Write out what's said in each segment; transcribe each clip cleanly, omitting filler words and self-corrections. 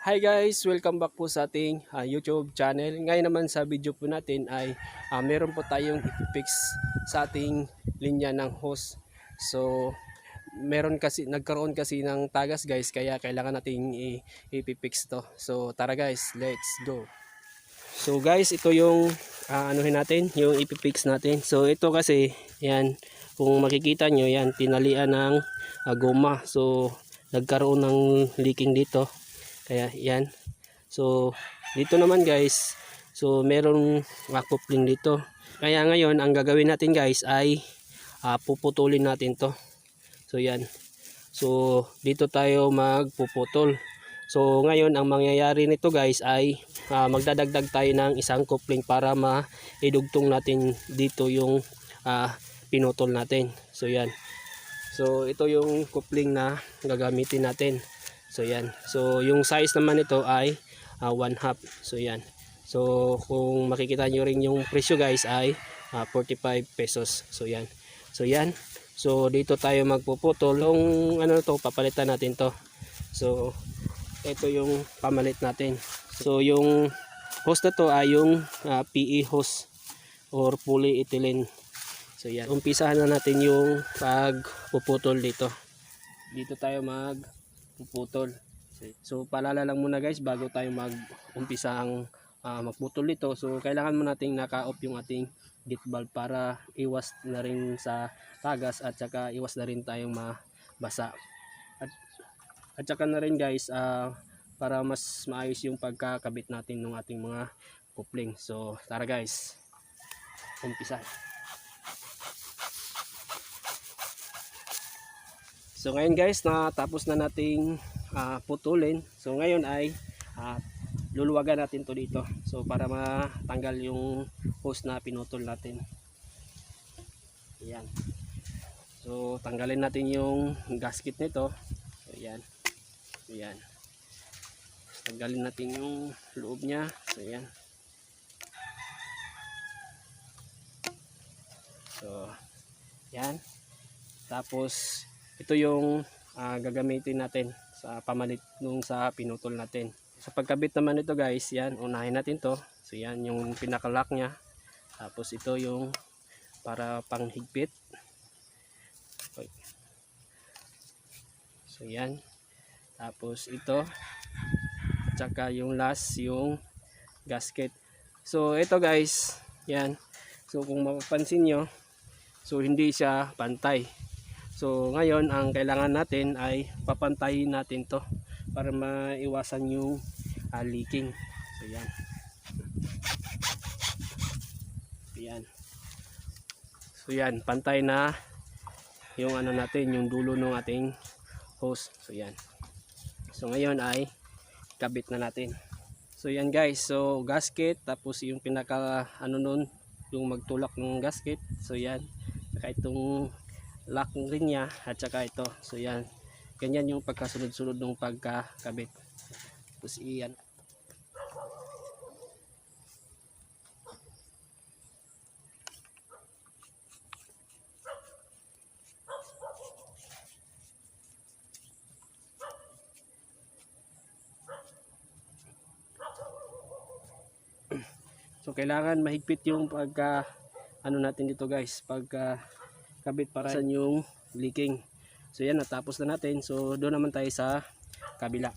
Hi guys, welcome back po sa ating YouTube channel. Ngayon naman sa video po natin ay meron po tayong i-fix sa ating linya ng hose. So meron kasi nagkaroon kasi ng tagas guys, kaya kailangan nating i-fix to. So tara guys, let's go. So guys, ito yung anuhin natin, yung i-fix natin. So ito kasi yan, kung makikita nyo yan, tinalian ng goma. So nagkaroon ng leaking dito. Kaya yan. So dito naman guys, so merong coupling dito. Kaya ngayon ang gagawin natin guys ay puputulin natin to. So yan. So dito tayo magpuputol. So ngayon ang mangyayari nito guys ay magdadagdag tayo ng isang coupling para maidugtong natin dito yung pinutol natin. So yan. So ito yung coupling na gagamitin natin. So yan. So yung size naman nito ay 1/2. So yan. So kung makikita nyo rin yung presyo guys ay 45 pesos. So yan. So yan. So dito tayo magpuputol. Yung ano to, papalitan natin to. So ito yung pamalit natin. So yung hose na to ay yung PE hose or polyethylene. So yan. Umpisahan na natin yung pagpuputol dito. Dito tayo magpuputol. So paalala lang muna guys bago tayo mag-umpisa ang magputol nito. So kailangan mo nating naka-off yung ating gate valve para iwas na rin sa tagas at saka iwas na rin tayong mabasa. At saka na rin guys para mas maayos yung pagkakabit natin ng ating mga coupling. So tara guys, umpisa. So ngayon guys, natapos na nating putulin. So ngayon ay luluwagan natin to dito. So para matanggal yung hose na pinutol natin. Ayan. So tanggalin natin yung gasket nito. So ayan. Ayan. Tanggalin natin yung loob niya. So ayan. So ayan. Tapos ito yung gagamitin natin sa pamalit nung sa pinutol natin. Sa pagkabit naman ito guys, yan, unahin natin to. So yan yung pinaka-lock nya. Tapos ito yung para panghigpit. Okay. So yan. Tapos ito. At saka yung last, yung gasket. So ito guys, yan. So kung mapapansin nyo, so hindi siya pantay. So ngayon ang kailangan natin ay papantayin natin to para maiwasan yung leaking. So yan. Yan. So yan, pantay na yung ano natin, yung dulo ng ating hose. So yan. So ngayon ay kabit na natin. So yan guys, so gasket tapos yung pinaka ano nun, yung magtulak ng gasket. So yan. Saka itong lock rin niya at saka ito. So yan, ganyan yung pagkasunod-sunod ng pagkakabit. Tapos iyan. So kailangan mahigpit yung pagka ano natin dito guys, pagka kabit para sa yung leaking. So yan, natapos na natin. So doon naman tayo sa kabila.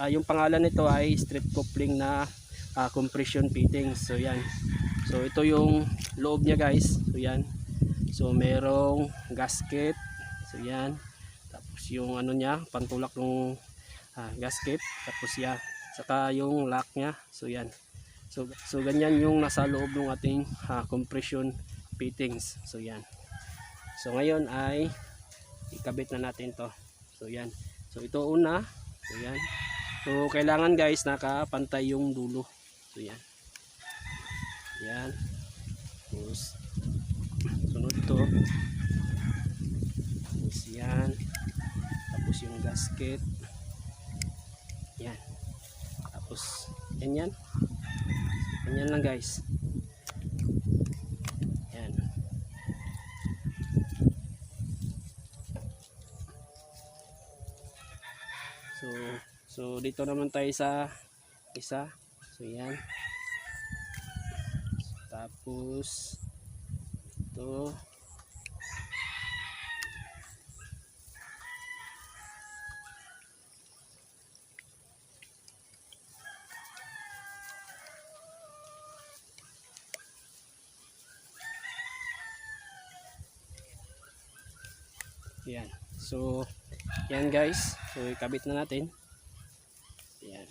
Yung pangalan nito ay strip coupling na compression fittings. So yan. So ito yung loob niya guys. So yan. So merong gasket. So yan. Tapos yung ano niya, pantulak ng gasket. Tapos yan. Saka yung lock niya. So yan. So ganyan yung nasa loob ng ating compression fittings. So yan. So ngayon ay ikabit na natin to. So yan. So ito una. So yan. So kailangan guys nakapantay yung dulo. So yan. Yan. Tapos sunod to. Tapos yan. Tapos yung gasket. Yan. Tapos yan. Ganyan lang guys. Yan. So So dito naman tayo sa isa. So yan. Tapos ito. Yan. So yan guys. So ikabit na natin. Yan.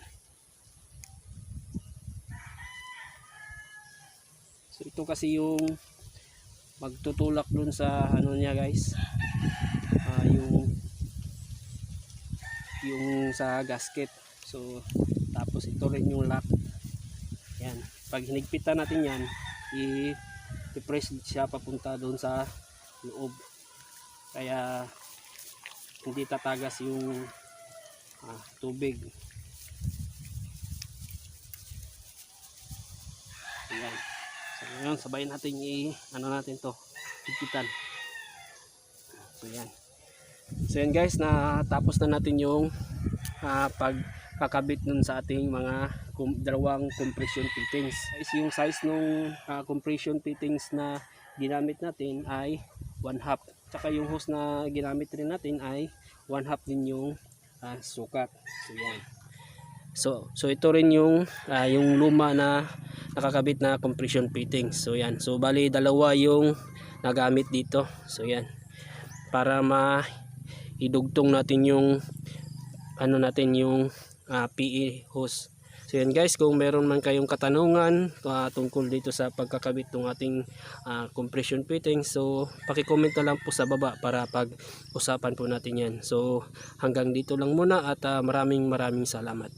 So ito kasi yung magtutulak dun sa ano niya guys. Yung sa gasket. So tapos ito rin yung lock. Yan. Pag hinigpitan natin yan, i-press siya papunta doon sa loob. Kaya hindi tatagas yung tubig. Ayan. So ngayon sabay natin ano natin to, higpitan. So yan. So yan guys, natapos na natin yung pagkakabit nun sa ating mga dalawang compression fittings. Yung size ng compression fittings na ginamit natin ay 1/2. Tsaka yung hose na ginamit rin natin ay 1/2 din yung sukat. So yan. So ito rin yung luma na nakakabit na compression fittings. So yan. So bali dalawa yung nagamit dito. So yan. Para idugtong natin yung yung PE hose. So yan guys, kung meron man kayong katanungan tungkol dito sa pagkakabit ng ating compression fitting, so paki-comment na lang po sa baba para pag-usapan po natin yan. So hanggang dito lang muna at maraming salamat.